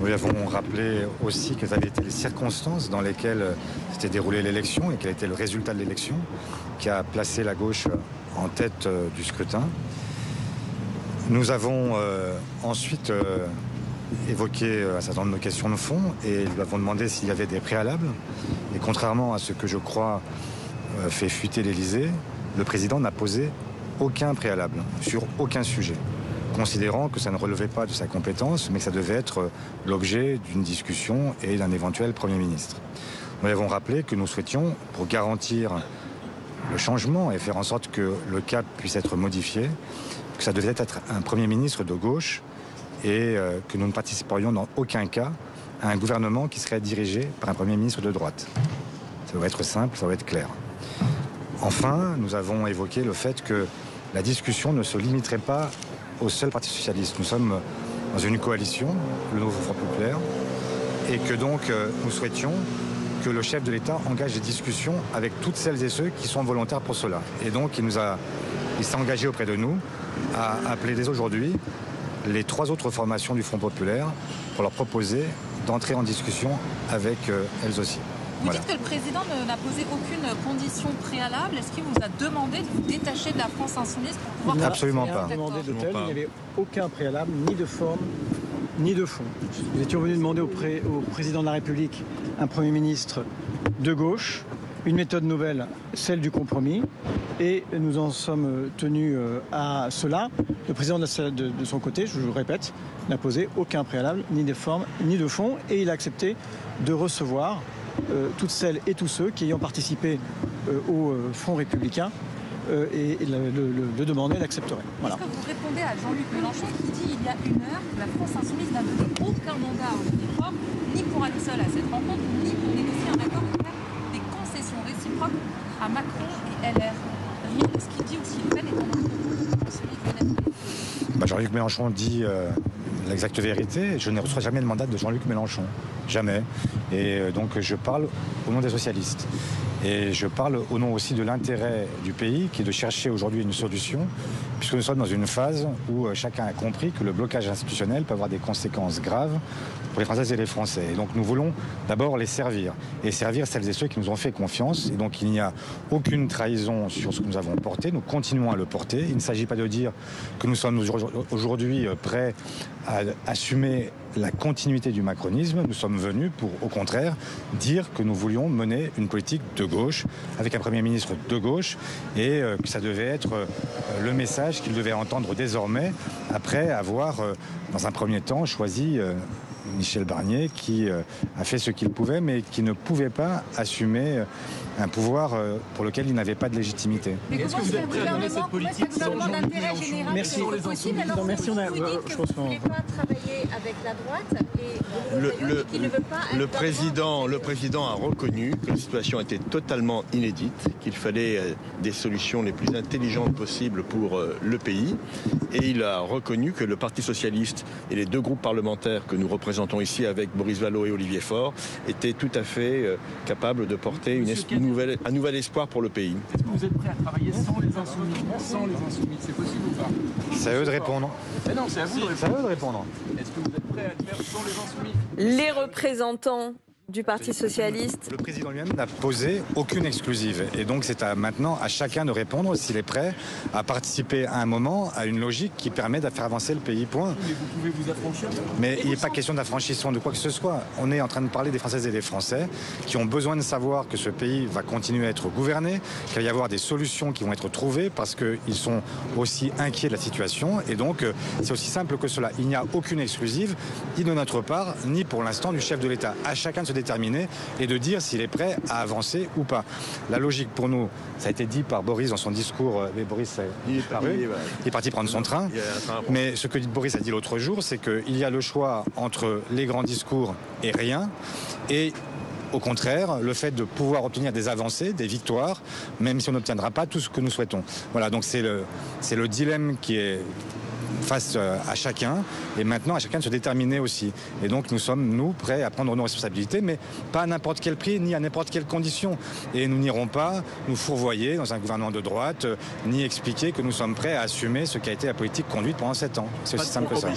Nous avons rappelé aussi quelles avaient été les circonstances dans lesquelles s'était déroulée l'élection et quel était le résultat de l'élection qui a placé la gauche en tête du scrutin. Nous avons ensuite évoqué un certain nombre de questions de fond et nous avons demandé s'il y avait des préalables. Et contrairement à ce que je crois fait fuiter l'Élysée, le président n'a posé aucun préalable sur aucun sujet, considérant que ça ne relevait pas de sa compétence, mais que ça devait être l'objet d'une discussion et d'un éventuel Premier ministre. Nous avons rappelé que nous souhaitions, pour garantir le changement et faire en sorte que le cap puisse être modifié, que ça devait être un Premier ministre de gauche et que nous ne participerions dans aucun cas à un gouvernement qui serait dirigé par un Premier ministre de droite. Ça doit être simple, ça doit être clair. Enfin, nous avons évoqué le fait que la discussion ne se limiterait pas au seul Parti socialiste. Nous sommes dans une coalition, le Nouveau Front populaire, et que donc nous souhaitions que le chef de l'État engage des discussions avec toutes celles et ceux qui sont volontaires pour cela. Et donc il s'est engagé auprès de nous à appeler dès aujourd'hui les 3 autres formations du Front populaire pour leur proposer d'entrer en discussion avec elles aussi. Vous dites que le président n'a posé aucune condition préalable. Est-ce qu'il vous a demandé de vous détacher de la France insoumise pour pouvoir... Absolument pas. Il n'y avait aucun préalable, ni de forme, ni de fond. Nous étions venus demander au président de la République un Premier ministre de gauche, une méthode nouvelle, celle du compromis, et nous en sommes tenus à cela. Le président de son côté, je vous le répète, n'a posé aucun préalable, ni de forme, ni de fond, et il a accepté de recevoir toutes celles et tous ceux qui ayant participé au Front républicain et le demandaient, l'accepteraient. Voilà. Est-ce que vous répondez à Jean-Luc Mélenchon qui dit il y a une heure que la France insoumise n'a donné aucun mandat à Olivier Faure, ni pour aller seul à cette rencontre, ni pour négocier un accord qui fait des concessions réciproques à Macron et LR. Rien de ce qu'il dit ou ce qu'il fait n'est en entre celui que vous n'êtes. Jean-Luc Mélenchon dit l'exacte vérité. Je ne reçois jamais de mandat de Jean-Luc Mélenchon. Jamais. Et donc je parle au nom des socialistes. Et je parle au nom aussi de l'intérêt du pays, qui est de chercher aujourd'hui une solution, puisque nous sommes dans une phase où chacun a compris que le blocage institutionnel peut avoir des conséquences graves pour les Françaises et les Français. Et donc nous voulons d'abord les servir, et servir celles et ceux qui nous ont fait confiance. Et donc il n'y a aucune trahison sur ce que nous avons porté, nous continuons à le porter. Il ne s'agit pas de dire que nous sommes aujourd'hui prêts à assumer la continuité du macronisme. Nous sommes venus pour, au contraire, dire que nous voulions mener une politique de gauche, avec un Premier ministre de gauche, et que ça devait être le message qu'il devait entendre désormais, après avoir, dans un premier temps, choisi Michel Barnier, qui a fait ce qu'il pouvait, mais qui ne pouvait pas assumer un pouvoir pour lequel il n'avait pas de légitimité. Mais est-ce que vous êtes prêt à mener cette politique sans d'intérêt général? Merci. Possible, alors merci. Vous dites que vous ne voulez pas travailler avec la droite et ne veut pas le président a reconnu que la situation était totalement inédite, qu'il fallait des solutions les plus intelligentes possibles pour le pays, et il a reconnu que le Parti socialiste et les 2 groupes parlementaires que nous représentons ici avec Boris Vallaud et Olivier Faure étaient tout à fait capables de porter un nouvel espoir pour le pays. Est-ce que vous êtes prêt à travailler sans les insoumis? C'est possible ou pas? C'est à eux de répondre. Mais non, c'est à vous de répondre. C'est à eux de répondre. Est-ce que vous êtes prêt à le faire sans les insoumis? Les représentants du Parti socialiste. Le président lui-même n'a posé aucune exclusive. Et donc c'est maintenant à chacun de répondre s'il est prêt à participer à un moment à une logique qui permet de faire avancer le pays. Point. Mais vous pouvez vous affranchir. Mais il n'est pas question d'affranchissement de quoi que ce soit. On est en train de parler des Françaises et des Français qui ont besoin de savoir que ce pays va continuer à être gouverné, qu'il va y avoir des solutions qui vont être trouvées parce qu'ils sont aussi inquiets de la situation. Et donc c'est aussi simple que cela. Il n'y a aucune exclusive, ni de notre part, ni pour l'instant du chef de l'État. À chacun de se déterminer et de dire s'il est prêt à avancer ou pas. La logique pour nous, ça a été dit par Boris dans son discours, mais Boris il est parti prendre son train. Mais ce que Boris a dit l'autre jour, c'est qu'il y a le choix entre les grands discours et rien, et au contraire, le fait de pouvoir obtenir des avancées, des victoires, même si on n'obtiendra pas tout ce que nous souhaitons. Voilà, donc c'est le dilemme qui est face à chacun, et maintenant à chacun de se déterminer aussi. Et donc nous sommes, nous, prêts à prendre nos responsabilités, mais pas à n'importe quel prix, ni à n'importe quelle condition. Et nous n'irons pas nous fourvoyer dans un gouvernement de droite, ni expliquer que nous sommes prêts à assumer ce qui a été la politique conduite pendant 7 ans. C'est aussi simple que ça.